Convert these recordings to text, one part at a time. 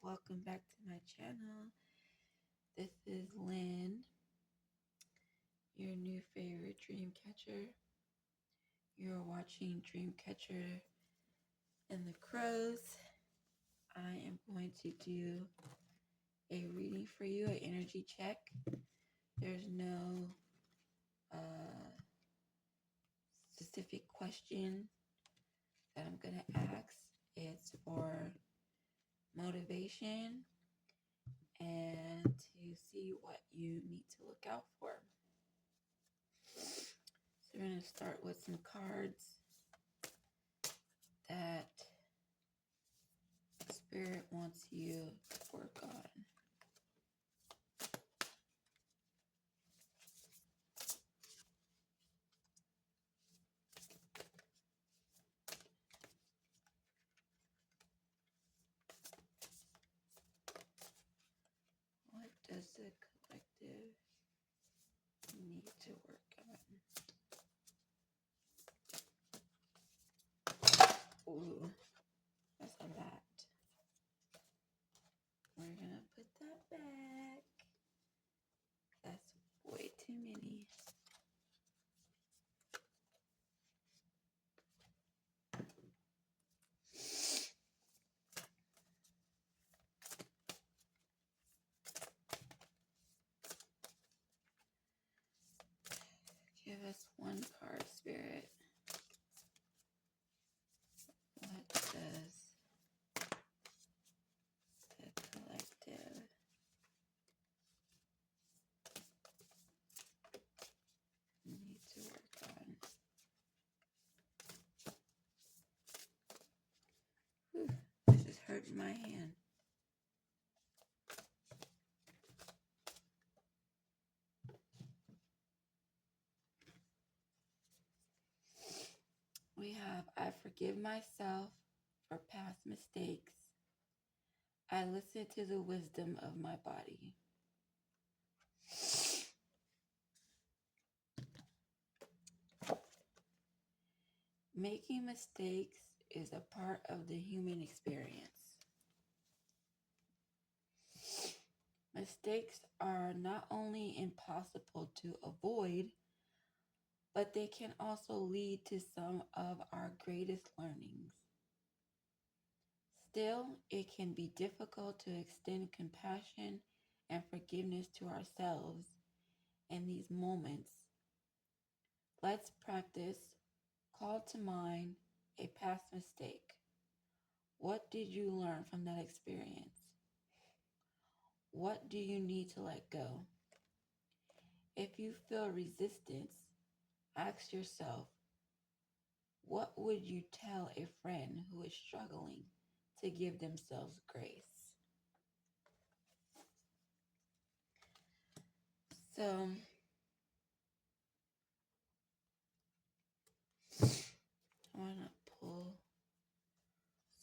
welcome back to my channel. This is Lynn, your new favorite dream catcher. You're watching Dreamcatcher and the Crows. I am going to do a reading for you, an energy check. There's no specific question that I'm going to ask. It's for motivation and to see what you need to look out for. So we're going to start with some cards that Spirit wants you to work on. What does the collective need to work on? Ooh, that's a lot. We're gonna put that back. That's way too many. Give us one card, Spirit. What does the collective need to work on? Whew, this is hurting my hand. We have, I forgive myself for past mistakes. I listen to the wisdom of my body. Making mistakes is a part of the human experience. Mistakes are not only impossible to avoid, but they can also lead to some of our greatest learnings. Still, it can be difficult to extend compassion and forgiveness to ourselves in these moments. Let's practice. Call to mind a past mistake. What did you learn from that experience? What do you need to let go? If you feel resistance, ask yourself, what would you tell a friend who is struggling to give themselves grace? So, I want to pull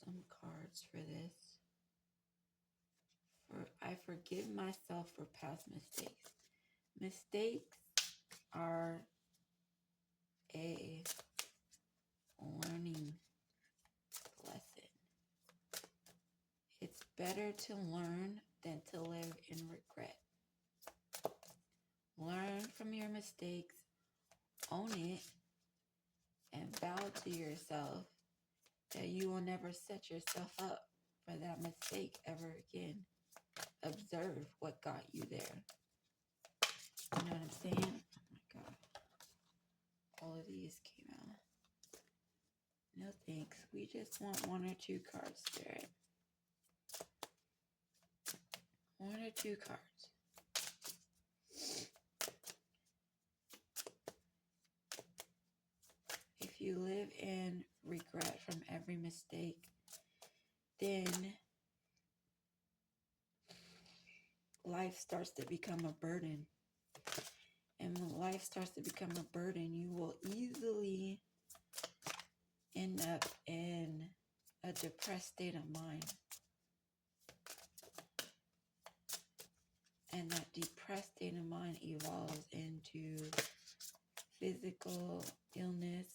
some cards for this. I forgive myself for past mistakes. Mistakes are a learning lesson. It's better to learn than to live in regret. Learn from your mistakes, own it, and vow to yourself that you will never set yourself up for that mistake ever again. Observe what got you there. You know what I'm saying? Oh my God. All of these came out. No thanks. We just want one or two cards, Spirit. One or two cards. If you live in regret from every mistake, then life starts to become a burden. And when life starts to become a burden, you will easily end up in a depressed state of mind. And that depressed state of mind evolves into physical illness,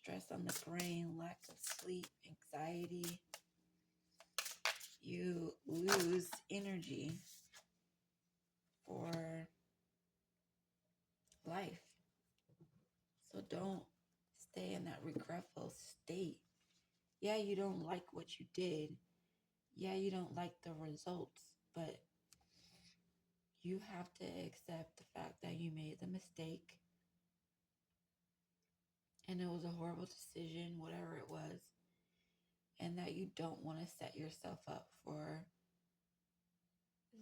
stress on the brain, lack of sleep, anxiety. you lose energy for life. So don't stay in that regretful state. Yeah, you don't like what you did. Yeah, you don't like the results, but you have to accept the fact that you made the mistake and it was a horrible decision, whatever it was, and that you don't want to set yourself up for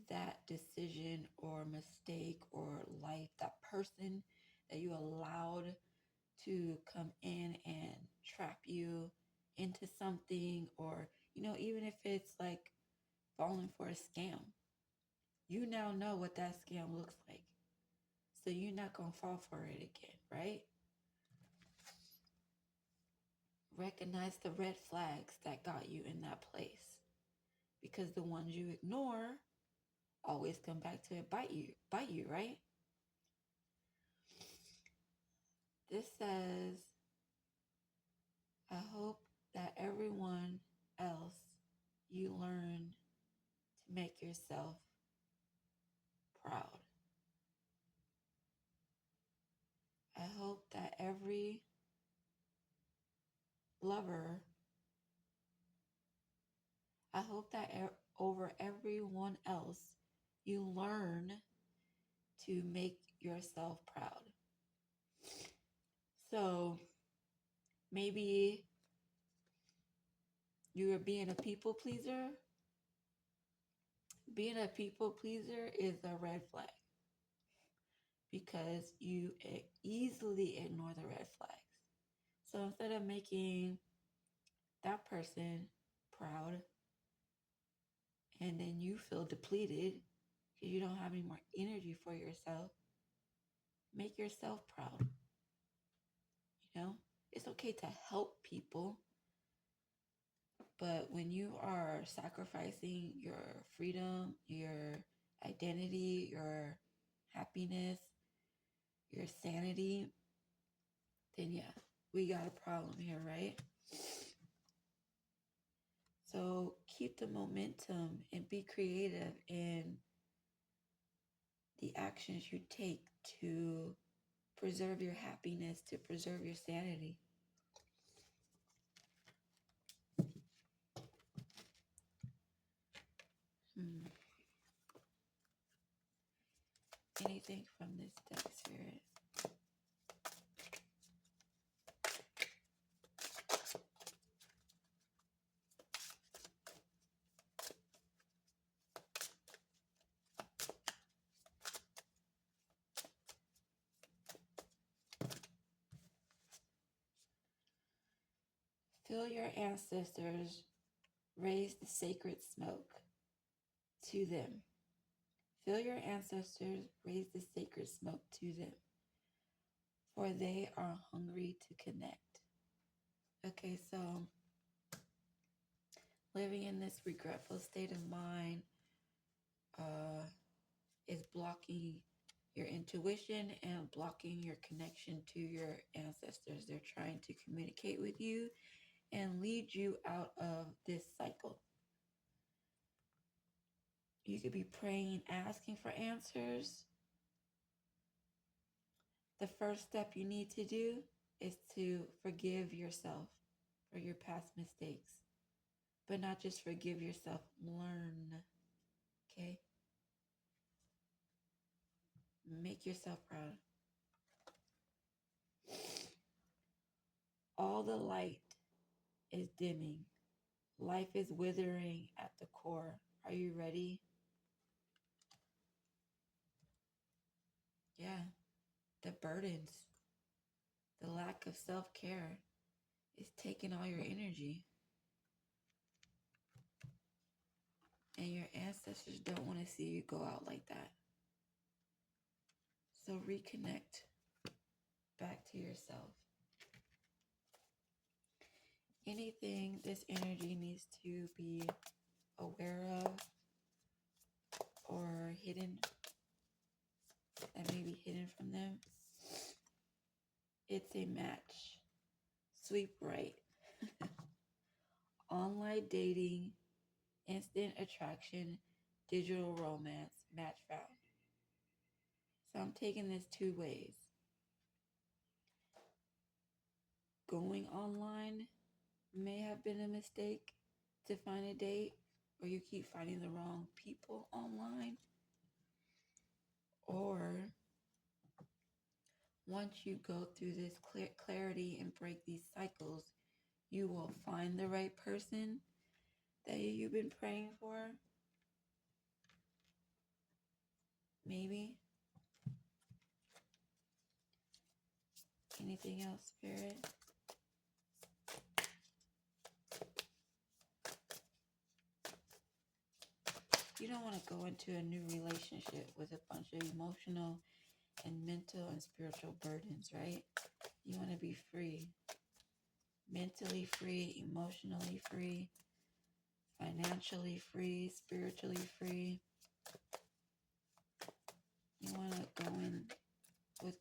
that decision or mistake or life, that person that you allowed to come in and trap you into something, or, even if it's like falling for a scam, you now know what that scam looks like. So you're not going to fall for it again, right? Recognize the red flags that got you in that place, because the ones you ignore always come back to bite you, right? This says, I hope that everyone else you learn to make yourself proud. I hope that every lover, I hope that over everyone else you learn to make yourself proud. So maybe you are being a people pleaser. Being a people pleaser is a red flag because you easily ignore the red flags. So instead of making that person proud and then you feel depleted because you don't have any more energy for yourself, make yourself proud. It's okay to help people, but when you are sacrificing your freedom, your identity, your happiness, your sanity, then yeah, we got a problem here, right? So keep the momentum and be creative in the actions you take to preserve your happiness, to preserve your sanity. Anything from this deck, Spirit? Feel your ancestors raise the sacred smoke to them. Feel your ancestors raise the sacred smoke to them, for they are hungry to connect. Okay, so living in this regretful state of mind is blocking your intuition and blocking your connection to your ancestors. They're trying to communicate with you and lead you out of this cycle. You could be praying, asking for answers. The first step you need to do is to forgive yourself for your past mistakes. But not just forgive yourself, learn. Okay? Make yourself proud. All the light is dimming. Life is withering at the core. Are you ready? Yeah. The burdens, the lack of self-care is taking all your energy. And your ancestors don't want to see you go out like that. So reconnect back to yourself. Anything this energy needs to be aware of or hidden, that may be hidden from them, it's a match. Sweep right. Online dating instant attraction, digital romance, match found. So I'm taking this two ways. Going online may have been a mistake to find a date, or you keep finding the wrong people online, or once you go through this clarity and break these cycles, you will find the right person that you've been praying for. Maybe. Anything else, Spirit? You don't want to go into a new relationship with a bunch of emotional and mental and spiritual burdens, right? You want to be free. Mentally free, emotionally free, financially free, spiritually free. You want to go in with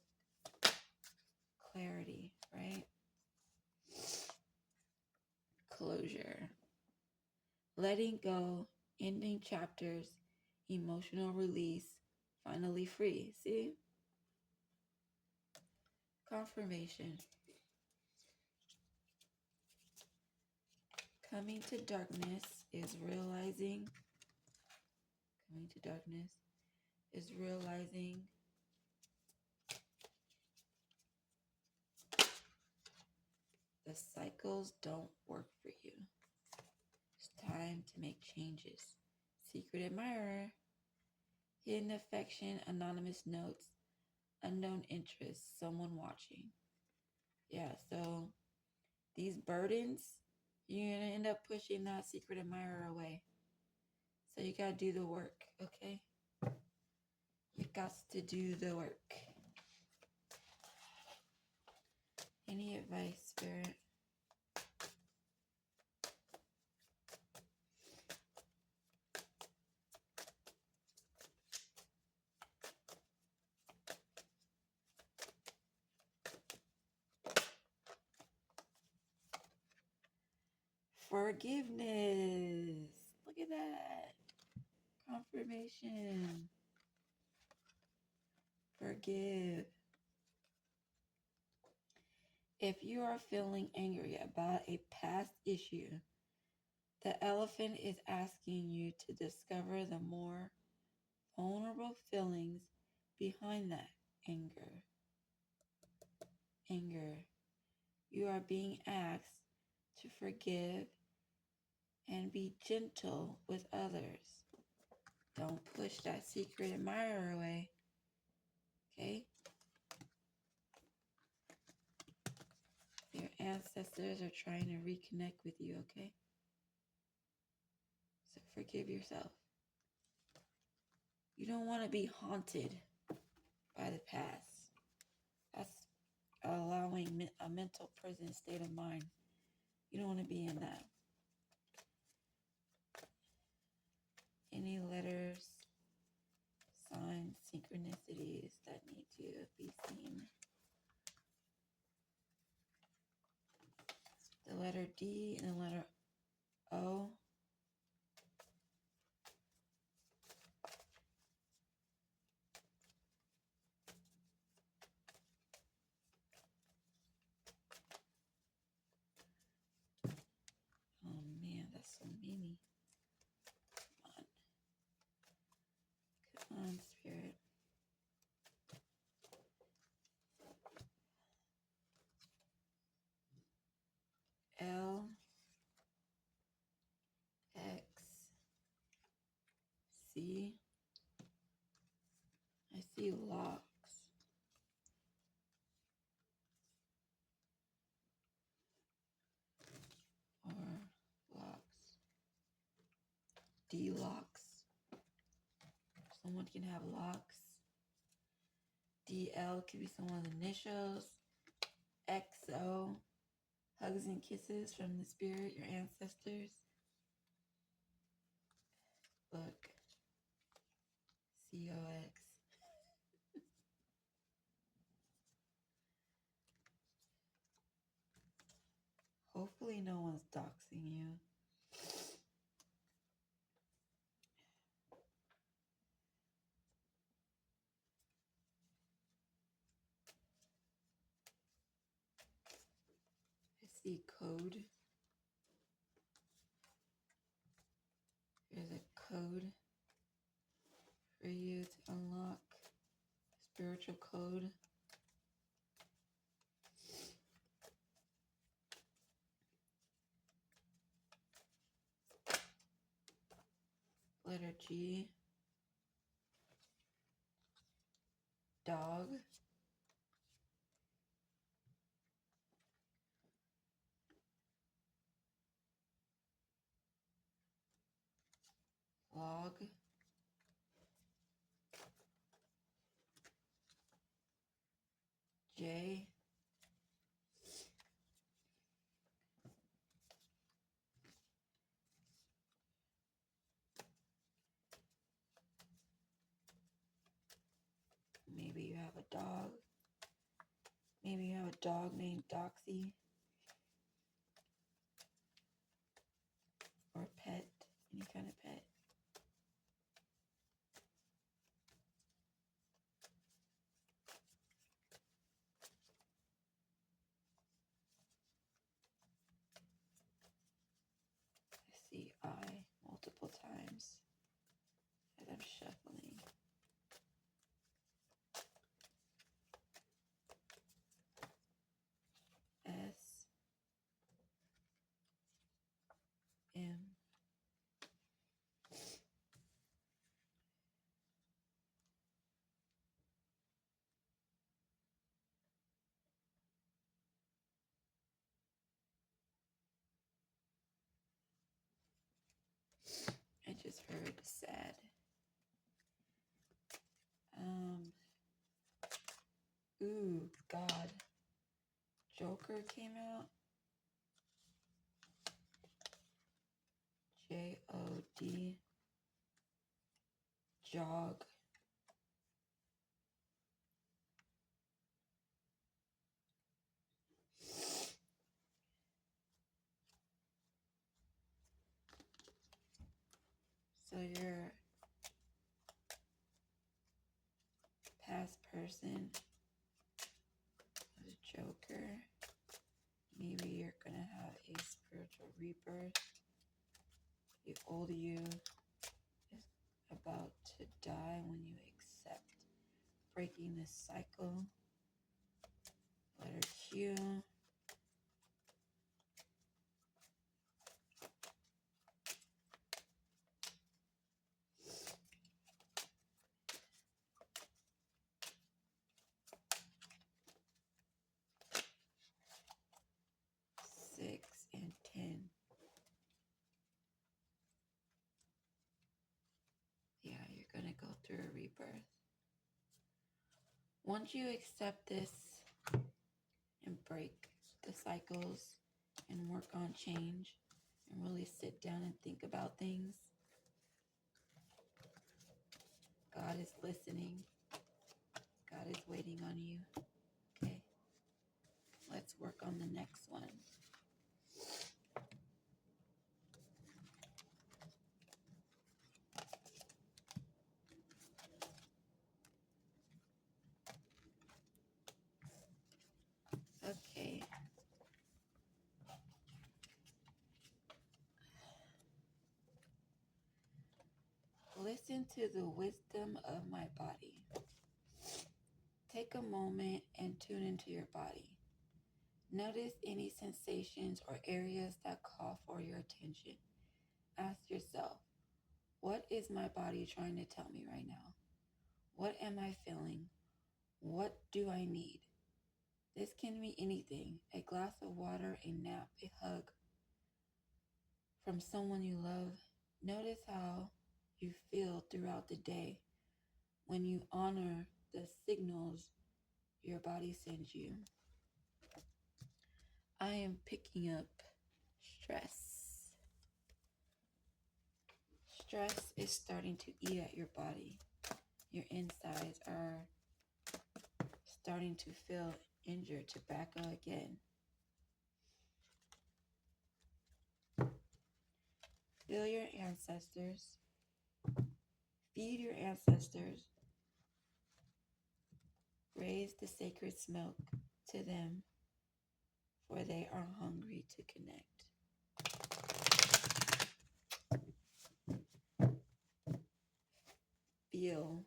clarity, right? Closure. Letting go, ending chapters, emotional release, finally free. See? Confirmation. Coming to darkness is realizing the cycles don't work for you. It's time to make changes. Secret admirer, hidden affection, anonymous notes, unknown interest, someone watching. Yeah, so these burdens, you're going to end up pushing that secret admirer away. So you got to do the work, okay? You got to do the work. Any advice, Spirit? Forgiveness. Look at that. Confirmation. Forgive. If you are feeling angry about a past issue, the elephant is asking you to discover the more vulnerable feelings behind that anger. You are being asked to forgive and be gentle with others. Don't push that secret admirer away. Okay? Your ancestors are trying to reconnect with you, okay? So forgive yourself. You don't want to be haunted by the past. That's allowing a mental prison state of mind. You don't want to be in that. Any letters, signs, synchronicities that need to be seen. The letter D and the letter O. Oh man, that's so many. Come on, Spirit. L, X, C. I see locks. Or locks. D locks. Someone can have locks. DL could be someone's initials. XO, hugs and kisses from the spirit, your ancestors. Look, COX. Hopefully no one's doxing you. see code. There's a code for you to unlock. Spiritual code. Letter G. Dog. Log. J. Maybe you have a dog. Maybe you have a dog named Doxy. Or a pet. Any kind of pet. I see I multiple times as I'm shuffling. S. M. I just heard sad. Ooh, God. Joker came out. J-O-D. Jog. So your past person was a Joker. Maybe you're gonna have a spiritual rebirth. The old you is about to die when you accept breaking this cycle. Letter Q. Six and 10. Yeah, you're gonna go through a rebirth. Once you accept this and break the cycles and work on change and really sit down and think about things, God is listening. God is waiting on you. Okay. Let's work on the next one. Okay. Listen to the wisdom of my body. Take a moment and tune into your body. Notice any sensations or areas that call for your attention. Ask yourself, what is my body trying to tell me right now? What am I feeling? What do I need? This can be anything: a glass of water, a nap, a hug from someone you love. Notice how you feel throughout the day when you honor the signals your body sends you. I am picking up stress. Stress is starting to eat at your body. Your insides are starting to feel injured. Tobacco again. Feel your ancestors. Feed your ancestors. Raise the sacred smoke to them for they are hungry to connect. Feel.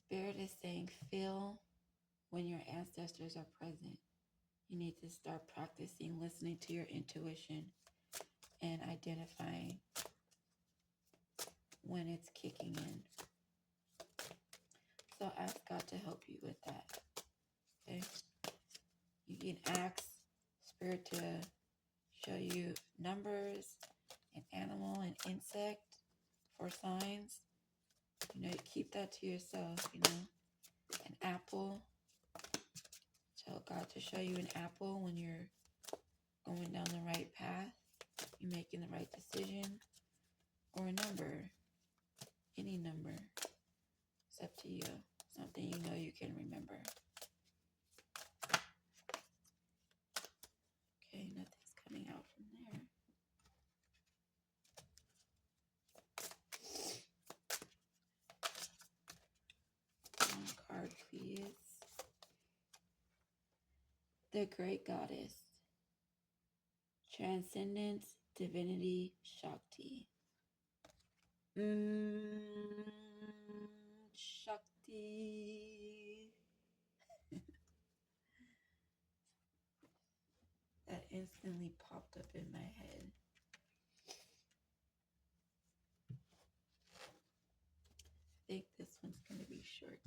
Spirit is saying feel when your ancestors are present. You need to start practicing listening to your intuition and identifying when it's kicking in. So ask God to help you with that. Okay? You can ask Spirit to show you numbers, an animal, an insect for signs. You keep that to yourself, an apple. Tell God to show you an apple when you're going down the right path, you're making the right decision, or a number, any number. It's up to you. Something you can remember. Okay, nothing's coming out from there. One card, please. The Great Goddess. Transcendence, Divinity, Shakti. Shakti. That instantly popped up in my head. I think this one's going to be short.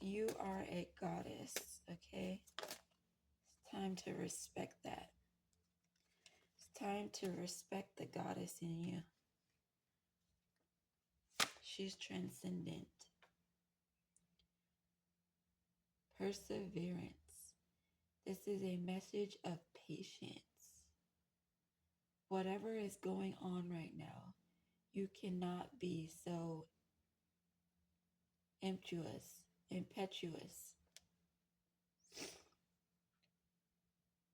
You are a goddess, okay? It's time to respect that. It's time to respect the goddess in you. She's transcendent. Perseverance. This is a message of patience. Whatever is going on right now, you cannot be so impetuous.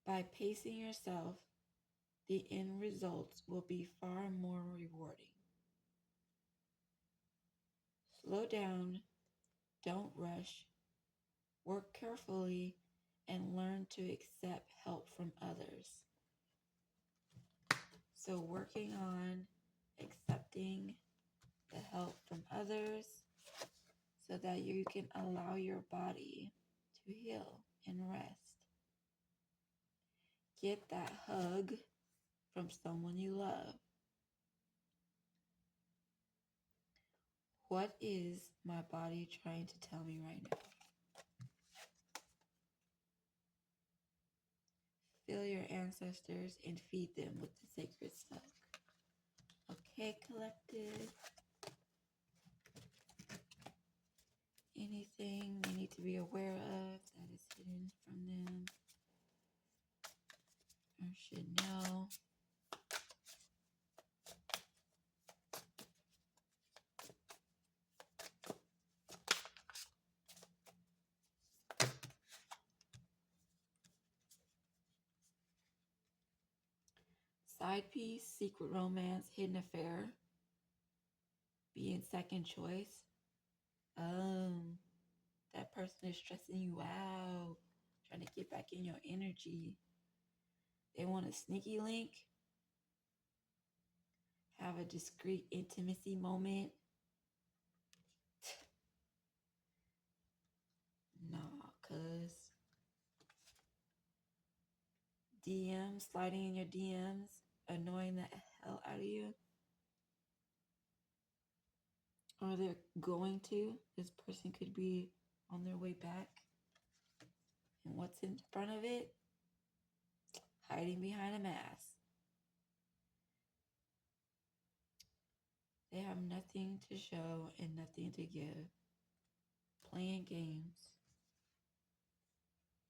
By pacing yourself, the end results will be far more rewarding. Slow down, don't rush, work carefully, and learn to accept help from others. So working on accepting the help from others so that you can allow your body to heal and rest. Get that hug from someone you love. What is my body trying to tell me right now? Feel your ancestors and feed them with the sacred smoke. Okay, collective. Anything you need to be aware of that is hidden from them or should know? Side piece, secret romance, hidden affair, being second choice. That person is stressing you out, trying to get back in your energy. They want a sneaky link, have a discreet intimacy moment. Nah, cuz. DMs, sliding in your DMs, annoying the hell out of you. Or they're going to. This person could be on their way back. And what's in front of it? Hiding behind a mask. They have nothing to show and nothing to give. Playing games.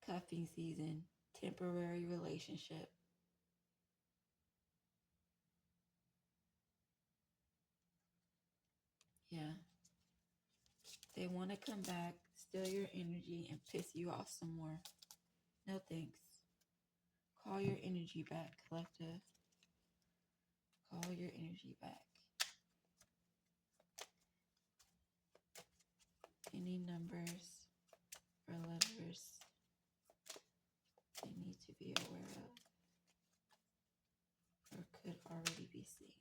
Cuffing season. Temporary relationship. Yeah. They want to come back, steal your energy, and piss you off some more. No thanks. Call your energy back, collective. Call your energy back. any numbers or letters they need to be aware of or could already be seeing.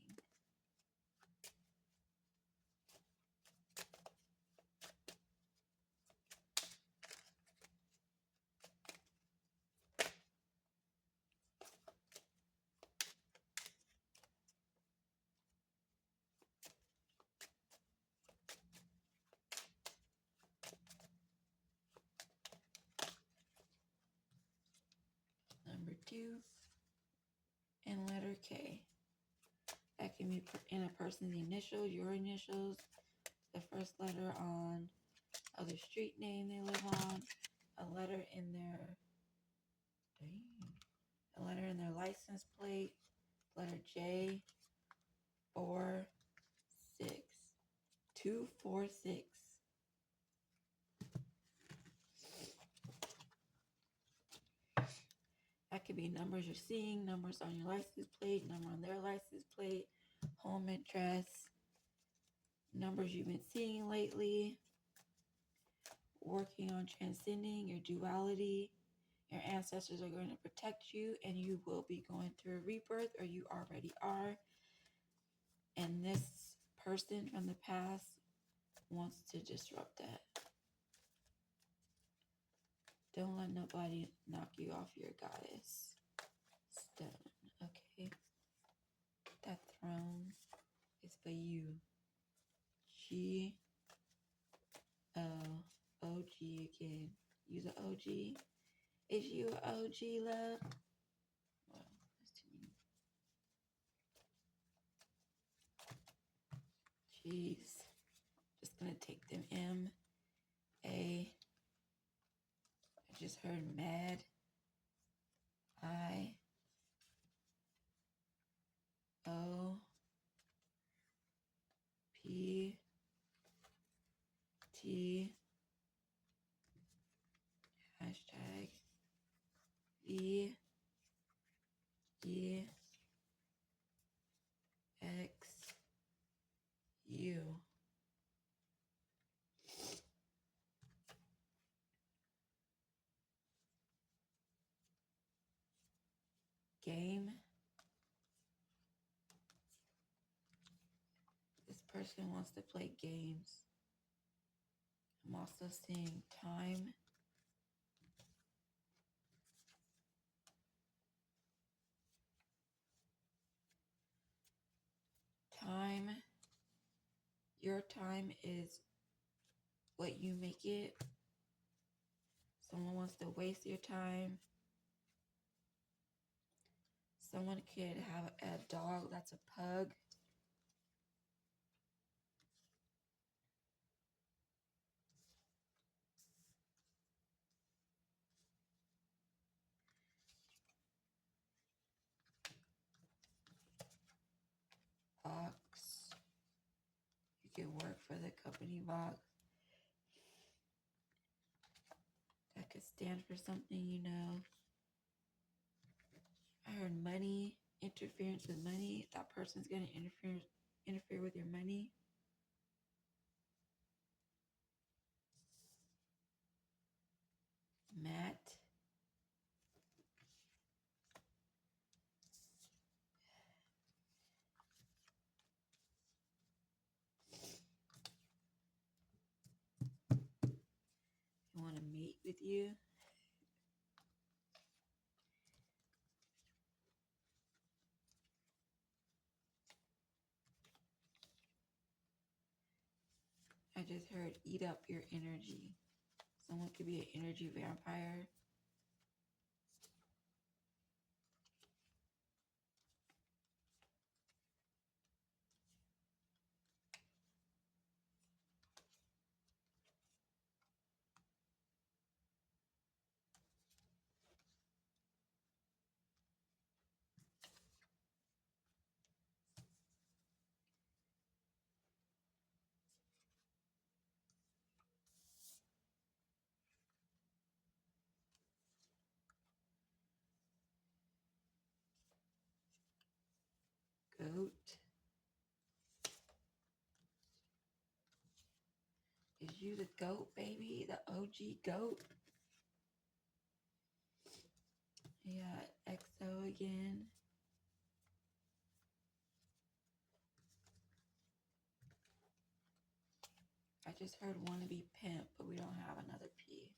Number 2 and letter K. That can be in a person's initials, your initials, the first letter on other street name they live on, a letter in their license plate, letter J, 4, 6, 2, 4, 6. That could be numbers you're seeing, numbers on your license plate, number on their license plate, home address, numbers you've been seeing lately, working on transcending your duality. Your ancestors are going to protect you, and you will be going through a rebirth, or you already are. And this person from the past wants to disrupt that. Don't let nobody knock you off your goddess stone, okay? That throne is for you. G-O-O-G again. Use an OG. Is you an OG, love? Well, that's too many. Jeez. Just gonna take them M, A. I just heard mad. I, O, P, T, hashtag, V, E, X, U. Game. This person wants to play games. I'm also seeing time. Time. Your time is what you make it. Someone wants to waste your time. Someone could have a dog that's a pug. Box. You can work for the company box. That could stand for something, you know. I heard money, interference with money. That person's going to interfere with your money. Matt. I want to mate with you. I just heard eat up your energy. Someone could be an energy vampire. Goat. Is you the goat, baby, the OG goat. Yeah, XO again. I just heard wannabe pimp, but we don't have another P.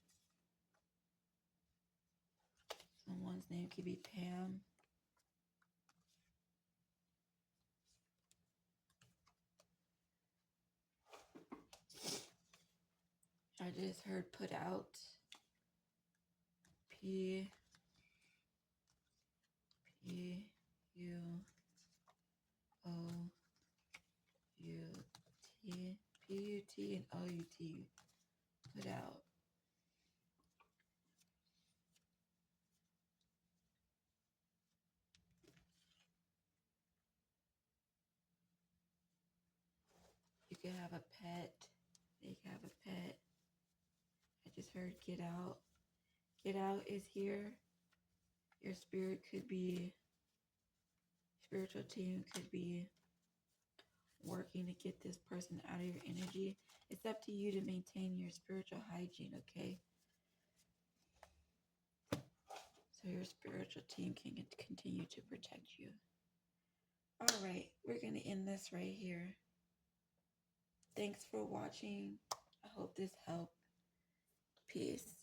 Someone's name could be Pam. I just heard put out. P U O U T. P-U-T and O-U-T. Put out. You could have a pet. They could have a pet. I just heard get out. Get out is here. Your spirit could be, spiritual team could be working to get this person out of your energy. It's up to you to maintain your spiritual hygiene, okay? So your spiritual team can continue to protect you. All right, we're going to end this right here. Thanks for watching. I hope this helped. Peace.